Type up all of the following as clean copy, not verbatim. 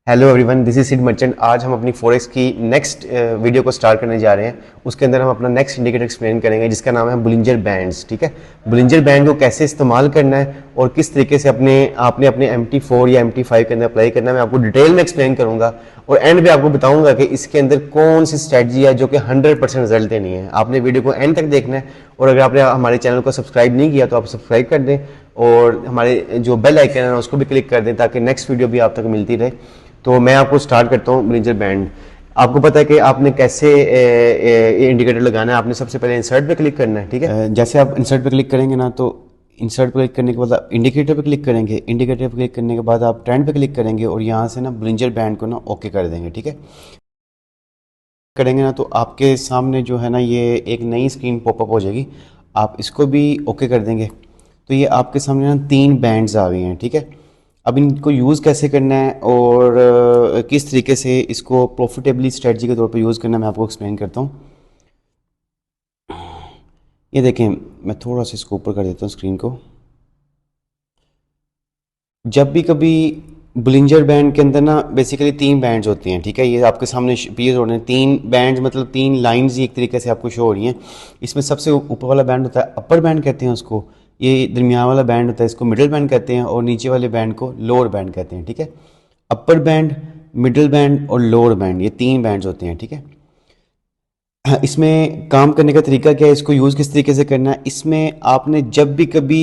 Hello everyone, this is Sid Merchant. आज हम अपनी फॉरेक्स की नेक्स्ट वीडियो को स्टार्ट करने जा रहे हैं। उसके अंदर हम अपना नेक्स्ट इंडिकेटर एक्सप्लेन करेंगे जिसका नाम है बुलिंजर बैंड्स। ठीक है, बुलिंजर बैंड को कैसे इस्तेमाल करना है और किस तरीके से आपने अपने MT4 या MT5 के अंदर अप्लाई करना है, मैं आपको डिटेल में एक्सप्लेन करूंगा और एंड पे आपको बताऊंगा कि इसके अंदर कौन सी स्ट्रैटेजी है जो कि 100% रिजल्ट देनी है। आपने वीडियो को एंड तक देखना है और अगर आपने हमारे चैनल को सब्सक्राइब नहीं किया तो आप सब्सक्राइब कर दें और हमारे जो बेल आइकन है उसको भी क्लिक कर दें ताकि नेक्स्ट वीडियो भी आप तक मिलती रहे। तो मैं आपको स्टार्ट करता हूँ बुलिंजर बैंड। आपको पता है कि आपने कैसे इंडिकेटर लगाना है। आपने सबसे पहले इंसर्ट पे क्लिक करना है। ठीक है, जैसे आप इंसर्ट पे क्लिक करेंगे ना, तो इंसर्ट पे क्लिक करने के बाद आप इंडिकेटर पे क्लिक करेंगे। इंडिकेटर पे क्लिक करने के बाद आप ट्रेंड पे क्लिक करेंगे और यहाँ से ना बुलिंजर बैंड को ना ओके कर देंगे। ठीक है, करेंगे ना तो आपके सामने जो है ना ये एक नई स्क्रीन पॉपअप हो जाएगी। आप इसको भी ओके कर देंगे तो ये आपके सामने ना 3 बैंड्स आ गए हैं। ठीक है, अब इनको यूज़ कैसे करना है और किस तरीके से इसको प्रॉफिटेबली स्ट्रेटजी के तौर पे यूज़ करना है मैं आपको एक्सप्लेन करता हूँ। ये देखें, मैं थोड़ा सा इसको ऊपर कर देता हूँ स्क्रीन को। जब भी कभी बुलिंजर बैंड के अंदर ना बेसिकली 3 बैंड्स होती हैं। ठीक है, ये आपके सामने पीस हो रहे हैं 3 बैंड्स, मतलब 3 लाइंस ही एक तरीके से आपको शो हो रही हैं। इसमें सबसे ऊपर वाला बैंड होता है अपर बैंड कहते हैं उसको, ये दरमियान वाला बैंड होता है इसको मिडिल बैंड कहते हैं और नीचे वाले बैंड को लोअर बैंड कहते हैं। ठीक है, अपर बैंड, मिडिल बैंड और लोअर बैंड, ये 3 बैंड्स होते हैं। ठीक है, इसमें काम करने का तरीका क्या है, इसको यूज़ किस तरीके से करना है। इसमें आपने जब भी कभी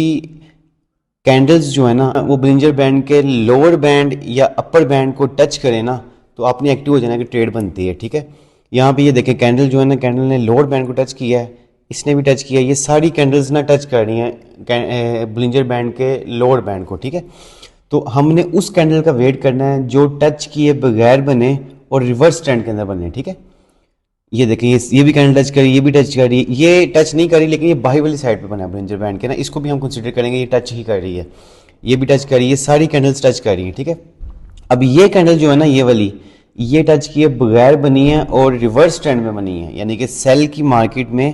कैंडल्स जो है ना वो ब्रिंजर बैंड के लोअर बैंड या अपर बैंड को टच करें ना तो आपने एक्टिव हो जाना कि ट्रेड बनती है। ठीक है, यहाँ पे ये देखें कैंडल जो है ना, कैंडल ने लोअर बैंड को टच किया है, इसने भी टच किया है, ये सारी कैंडल्स ना टच कर रही हैं ब्रिंजर बैंड के लोअर बैंड को। ठीक है, तो हमने उस कैंडल का वेट करना है जो टच किए बगैर बने और रिवर्स ट्रेंड के अंदर बने। ठीक है, ये देखिए ये भी कैंडल टच करी, ये भी टच करी, ये टच नहीं करी लेकिन ये बाई वाली साइड पे बना है ब्रिंजर बैंड के ना, इसको भी हम कंसीडर करेंगे ये टच ही कर रही है। ये भी टच करी, ये सारी कैंडल्स टच कर रही हैं। ठीक है, अब ये कैंडल जो है ना ये वाली, ये टच किए बगैर बनी है और रिवर्स ट्रेंड में बनी है, यानी कि सेल की मार्केट में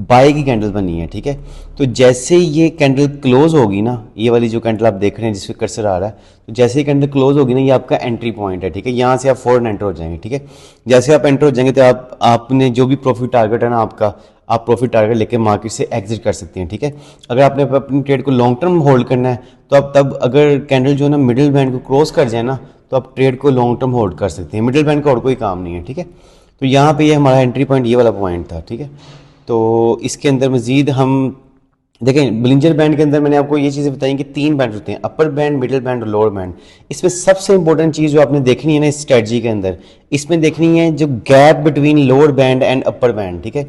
बाय की कैंडल बनी है। ठीक है, तो जैसे ये कैंडल क्लोज होगी ना, ये वाली जो कैंडल आप देख रहे हैं जिसपे कर्सर आ रहा है, तो जैसे ही कैंडल क्लोज होगी ना ये आपका एंट्री पॉइंट है। ठीक है, यहाँ से आप फौरन एंटर हो जाएंगे। ठीक है, जैसे आप एंटर हो जाएंगे तो आपने जो भी प्रॉफिट टारगेट है ना आपका, आप प्रॉफिट टारगेट लेके मार्केट से एग्जिट कर सकते हैं। ठीक है, अगर आपने अपनी ट्रेड को लॉन्ग टर्म होल्ड करना है तो आप तब अगर कैंडल जो है ना मिडिल बैंड को क्रॉस कर जाए ना तो आप ट्रेड को लॉन्ग टर्म होल्ड कर सकते हैं। मिडिल बैंड का और कोई काम नहीं है। ठीक है, तो यहाँ पे ये हमारा एंट्री पॉइंट ये वाला पॉइंट था। ठीक है, तो इसके अंदर मजीद हम देखें बुलिंजर बैंड के अंदर मैंने आपको ये चीज़ें बताई कि 3 बैंड होते हैं, अपर बैंड, मिडिल बैंड और लोअर बैंड। इसमें सबसे इंपॉर्टेंट चीज़ जो आपने देखनी है ना इस स्ट्रेटजी के अंदर, इसमें देखनी है जो gap between lower band and upper band. ठीक है,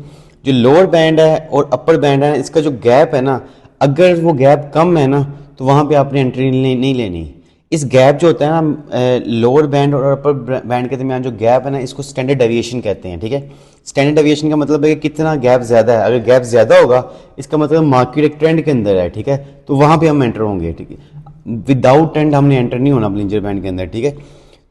जो लोअर बैंड है और अपर बैंड है इसका जो गैप है ना, अगर वो गैप कम है ना तो वहाँ पे आपने एंट्री नहीं लेनी। इस गैप जो होता है ना लोअर बैंड और अपर बैंड के दरमियान जो गैप है ना इसको स्टैंडर्ड डेविएशन कहते हैं। ठीक है, स्टैंडर्ड डेविएशन का मतलब है कि कितना गैप ज़्यादा है। अगर गैप ज़्यादा होगा इसका मतलब मार्केट एक ट्रेंड के अंदर है। ठीक है, तो वहाँ पे हम एंटर होंगे। ठीक है, विदाउट ट्रेंड हमने एंटर नहीं होना बुलिंजर बैंड के अंदर। ठीक है,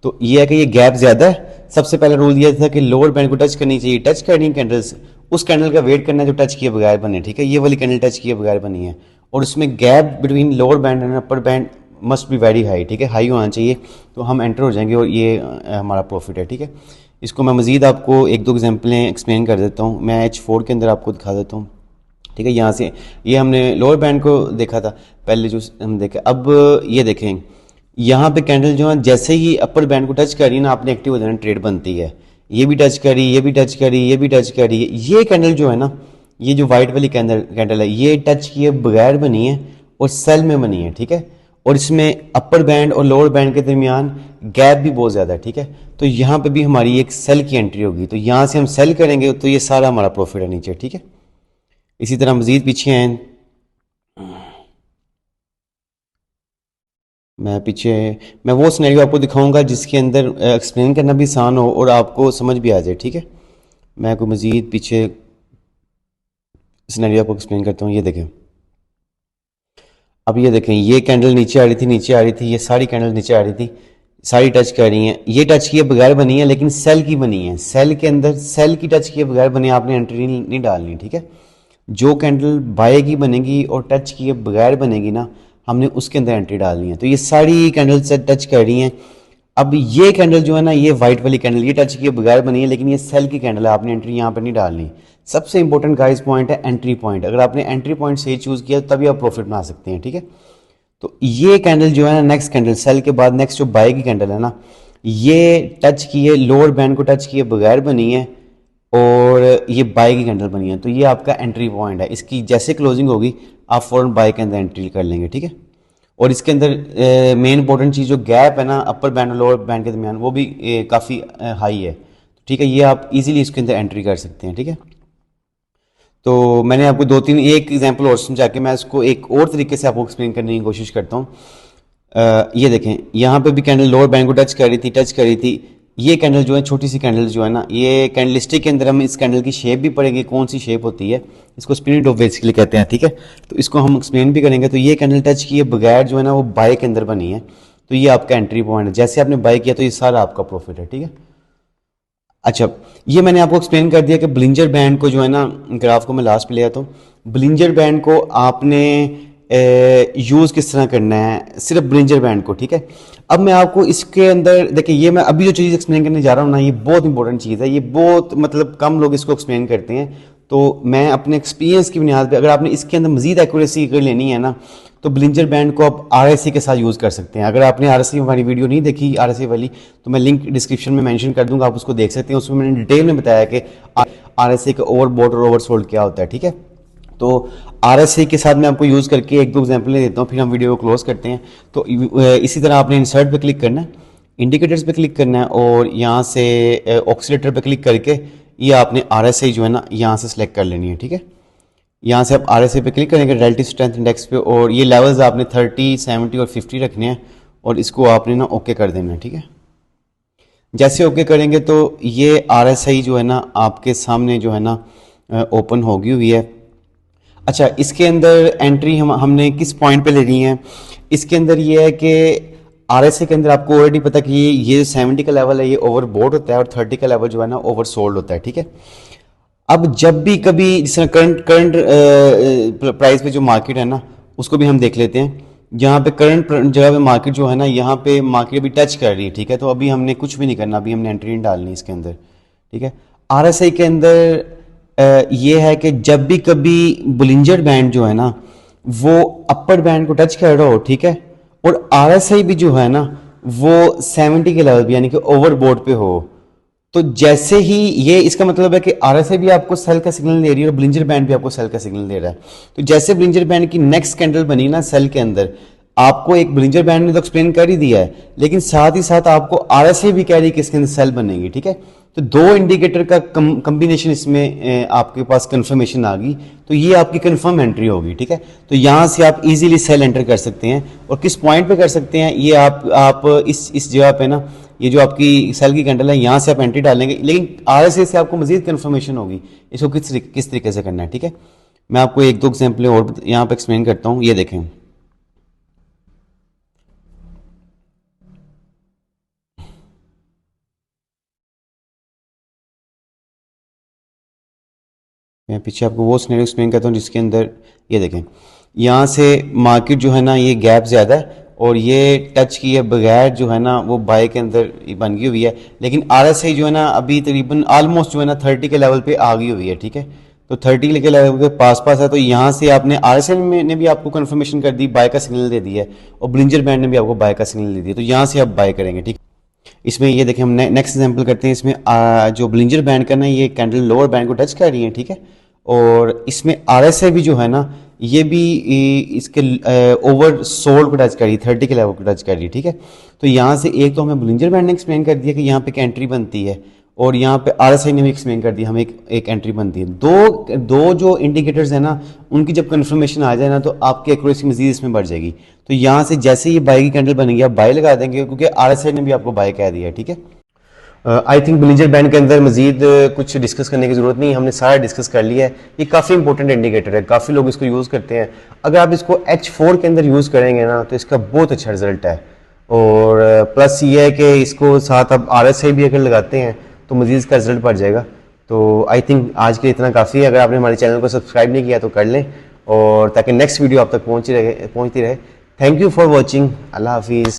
तो ये है कि ये गैप ज़्यादा है। सबसे पहला रूल ये था कि लोअर बैंड को टच करनी चाहिए, टच करनी कैंडल्स, उस कैंडल का वेट करना है जो टच किए बगैर बने। ठीक है, ये वाली कैंडल टच किए बगैर बनी है और उसमें gap between lower band and upper band must be very high. ठीक है, हाई होना चाहिए तो हम एंटर हो जाएंगे और ये हमारा प्रॉफिट है। ठीक है, इसको मैं मज़ीद आपको 1-2 एग्जांपलें एक्सप्लेन कर देता हूँ। मैं H4 के अंदर आपको दिखा देता हूँ। ठीक है, यहाँ से ये हमने लोअर बैंड को देखा था पहले जो हम देखे, अब ये देखें यहाँ पे कैंडल जो है जैसे ही अपर बैंड को टच करी ना आपने एक्टिव हो जाना, ट्रेड बनती है। ये भी टच करी, ये भी टच करी, ये भी टच करी, ये कैंडल जो है ना, ये जो वाइट वाली कैंडल है ये टच किए बगैर बनी है और सेल में बनी है। ठीक है, और इसमें अपर बैंड और लोअर बैंड के दरमियान गैप भी बहुत ज़्यादा है। ठीक है, तो यहाँ पे भी हमारी एक सेल की एंट्री होगी, तो यहाँ से हम सेल करेंगे तो ये सारा हमारा प्रॉफिट है नीचे। ठीक है, इसी तरह मज़ीद पीछे आए, मैं वो सिनेरियो आपको दिखाऊंगा जिसके अंदर एक्सप्लेन करना भी आसान हो और आपको समझ भी आ जाए। ठीक है, मैं कोई मज़ीद पीछे सिनेरियो आपको एक्सप्लेन करता हूँ। ये देखें, अब ये देखें ये कैंडल नीचे आ रही थी, नीचे आ रही थी, ये सारी कैंडल नीचे आ रही थी, सारी टच कर रही हैं। ये टच किए बगैर बनी है लेकिन सेल की बनी है, सेल के अंदर सेल की टच किए बगैर बनी, आपने एंट्री नहीं डालनी। ठीक है, जो कैंडल बाय की बनेगी और टच किए बगैर बनेगी ना हमने उसके अंदर एंट्री डालनी है। तो ये सारी कैंडल से टच कर रही हैं, अब ये कैंडल जो है ना, ये वाइट वाली कैंडल, ये टच किए बगैर बनी है, लेकिन ये सेल की कैंडल है, आपने एंट्री यहाँ पर नहीं डालनी। सबसे इंपॉर्टेंट गाइस पॉइंट है एंट्री पॉइंट। अगर आपने एंट्री पॉइंट सही चूज़ किया तभी आप प्रॉफिट बना सकते हैं, ठीक है। तो ये कैंडल जो है ना, नेक्स्ट कैंडल सेल के बाद नेक्स्ट जो बाय की कैंडल है ना, ये टच किए लोअर बैंड को टच किए बगैर बनी है और ये बाय की कैंडल बनी है। तो ये आपका एंट्री पॉइंट है। इसकी जैसे क्लोजिंग होगी आप फ़ौरन बाय के अंदर एंट्री कर लेंगे, ठीक है। और इसके अंदर मेन इंपॉर्टेंट चीज़ जो गैप है ना अपर बैंड और लोअर बैंड के दरमियान, वो भी काफ़ी हाई है, ठीक है। ये आप इजीली इसके अंदर एंट्री कर सकते हैं, ठीक है। तो मैंने आपको दो तीन एक एग्जांपल और समझा के मैं इसको एक और तरीके से आपको एक्सप्लेन करने की कोशिश करता हूँ। ये देखें, यहाँ पे भी कैंडल लोअर बैंड को टच कर रही थी। ये कैंडल जो है, छोटी सी कैंडल जो है ना, ये कैंडलिस्टिक के अंदर हम इस कैंडल की शेप भी पढ़ेंगे, कौन सी शेप होती है। इसको स्पिरिट ऑफ बेसिकली कहते हैं, ठीक है। तो इसको हम एक्सप्लेन भी करेंगे। तो ये कैंडल टच किए बगैर जो है ना वो बाय के अंदर बनी है। तो ये आपका एंट्री पॉइंट है। जैसे आपने बाय किया तो ये सारा आपका प्रॉफिट है, ठीक है। अच्छा, ये मैंने आपको एक्सप्लेन कर दिया कि ब्लिंजर बैंड को जो है ना, ग्राफ को मैं लास्ट पे ले आता हूँ। ब्लिंजर बैंड को आपने यूज़ किस तरह करना है, सिर्फ ब्लिंजर बैंड को, ठीक है। अब मैं आपको इसके अंदर देखिए, ये मैं अभी जो चीज़ एक्सप्लेन करने जा रहा हूँ ना, ये बहुत इंपॉर्टेंट चीज़ है। ये बहुत मतलब कम लोग इसको एक्सप्लेन करते हैं। तो मैं अपने एक्सपीरियंस की बुनियाद पे, अगर आपने इसके अंदर मजीद एक्यूरेसी अगर लेनी है ना, तो ब्लिंजर बैंड को आप RSI के साथ यूज़ कर सकते हैं। अगर आपने RSI वाली वीडियो नहीं देखी, RSI वाली, तो मैं लिंक डिस्क्रिप्शन में मेंशन कर दूंगा, आप उसको देख सकते हैं। उसमें मैंने डिटेल में बताया कि RSI का ओवरबॉट और ओवरसोल्ड क्या होता है, ठीक है। तो RSI के साथ मैं आपको यूज़ करके एक दो एग्जाम्पल देता हूँ, फिर हम वीडियो को क्लोज करते हैं। तो इसी तरह आपने इंसर्ट पे क्लिक करना है, इंडिकेटर्स पे क्लिक करना है और यहाँ से ऑक्सीलेटर पे क्लिक करके ये आपने RSI जो है ना यहाँ से सिलेक्ट कर लेनी है, ठीक है। यहाँ से आप RSI पे क्लिक करेंगे, रिलेटिव स्ट्रेंथ इंडेक्स पे, और ये लेवल्स आपने 30, 70 और 50 रखने हैं और इसको आपने ना ओके कर देना है, ठीक है। जैसे ओके करेंगे तो ये RSI जो है ना आपके सामने जो है ना ओपन होगी हुई है। अच्छा, इसके अंदर एंट्री हमने किस पॉइंट पे लेनी है। इसके अंदर ये है कि RSI के अंदर आपको ऑलरेडी पता कि ये 70 का लेवल है, ये ओवरबॉट होता है, और 30 का लेवल जो है ना ओवरसोल्ड होता है, ठीक है। अब जब भी कभी जिस तरह करंट प्राइस पे जो मार्केट है ना, उसको भी हम देख लेते हैं। यहाँ पे करंट जगह पे मार्केट जो है ना, यहाँ पे मार्केट अभी टच कर रही है, ठीक है। तो अभी हमने कुछ भी नहीं करना, अभी हमने एंट्री नहीं डालनी इसके अंदर, ठीक है। RSI के अंदर ये है कि जब भी कभी बुलिंजर बैंड जो है ना वो अपर बैंड को टच कर रहा हो, ठीक है, और RSI भी जो है ना वो 70 के लेवल पे यानी कि ओवरबॉट पे हो, तो जैसे ही ये, इसका मतलब है कि RSI भी आपको सेल का सिग्नल दे रही है और ब्लिंजर बैंड भी आपको सेल का सिग्नल दे रहा है। तो जैसे ब्लिंजर बैंड की नेक्स्ट कैंडल बनी ना सेल के अंदर, आपको एक ब्लिंजर बैंड ने तो एक्सप्लेन कर ही दिया है, लेकिन साथ ही साथ आपको RSI भी कह रही है कि इसके अंदर सेल बनेगी, ठीक है। तो दो इंडिकेटर का कम्बिनेशन इसमें आपके पास कंफर्मेशन आ गई, तो ये आपकी कंफर्म एंट्री होगी, ठीक है। तो यहाँ से आप इजीली सेल एंटर कर सकते हैं। और किस पॉइंट पे कर सकते हैं, ये आप इस जगह पे ना, ये जो आपकी सेल की कैंडल है, यहाँ से आप एंट्री डालेंगे, लेकिन RSI से आपको मजीद कंफर्मेशन होगी इसको किस तरीके से करना है, ठीक है। मैं आपको एक दो एग्जाम्पल और यहाँ पे एक्सप्लेन करता हूँ। ये देखें, मैं पीछे आपको वो सिनेरियो एक्सप्लेन करता हूँ जिसके अंदर ये देखें, यहाँ से मार्केट जो है ना ये गैप ज़्यादा है और ये टच किए बगैर जो है ना वो बाय के अंदर बन गई हुई है, लेकिन RSI जो है ना अभी तकरीबन ऑलमोस्ट जो है ना 30 के लेवल पे आ गई हुई है, ठीक है। तो 30 के लेवल के पास पास है। तो यहाँ से आपने RSI ने भी आपको कंफर्मेशन कर दी, बाय का सिग्नल दे दिया है, और ब्लिंजर बैंड ने भी आपको बाय का सिग्नल दे दिया। तो यहाँ से आप बाय करेंगे, ठीक है। इसमें ये देखें, हम नेक्स्ट एग्जांपल करते हैं। इसमें जो ब्लिंजर बैंड का ना ये कैंडल लोअर बैंड को टच कर रही है, ठीक है। और इसमें RSI भी जो है ना ये भी इसके ओवर सोल्ड को टच कर रही है, 30 के लेवल को टच कर रही है, ठीक है। तो यहाँ से एक तो हमें ब्लिंजर बैंड ने एक्सप्लेन कर दिया कि यहाँ पे एक एंट्री बनती है, और यहाँ पे RSI ने भी एक्सप्लेन कर दिया हमें एक एंट्री बनती है। दो जो इंडिकेटर्स है ना, उनकी जब कंफर्मेशन आ जाए ना तो आपकी एक्यूरेसी मजीद इसमें बढ़ जाएगी। तो यहाँ से जैसे ये बाय की कैंडल बनेगी आप बाय लगा देंगे, क्योंकि RSI ने भी आपको बाय कह दिया है, ठीक है। आई थिंक ब्लिंजर बैंड के अंदर मजीद कुछ डिस्कस करने की ज़रूरत नहीं, हमने सारा डिस्कस कर लिया है। ये काफ़ी इंपॉर्टेंट इंडिकेटर है, काफ़ी लोग इसको यूज़ करते हैं। अगर आप इसको H4 के अंदर यूज़ करेंगे ना तो इसका बहुत अच्छा रिजल्ट है। और प्लस ये है कि इसको साथ आप RSI भी अगर लगाते हैं तो मजीद इसका रिजल्ट बढ़ जाएगा। तो आई थिंक आज के लिए इतना काफ़ी है। अगर आपने हमारे चैनल को सब्सक्राइब नहीं किया तो कर लें, और ताकि नेक्स्ट वीडियो आप तक पहुँचती रहे। Thank you for watching. अल्लाह हाफिज़।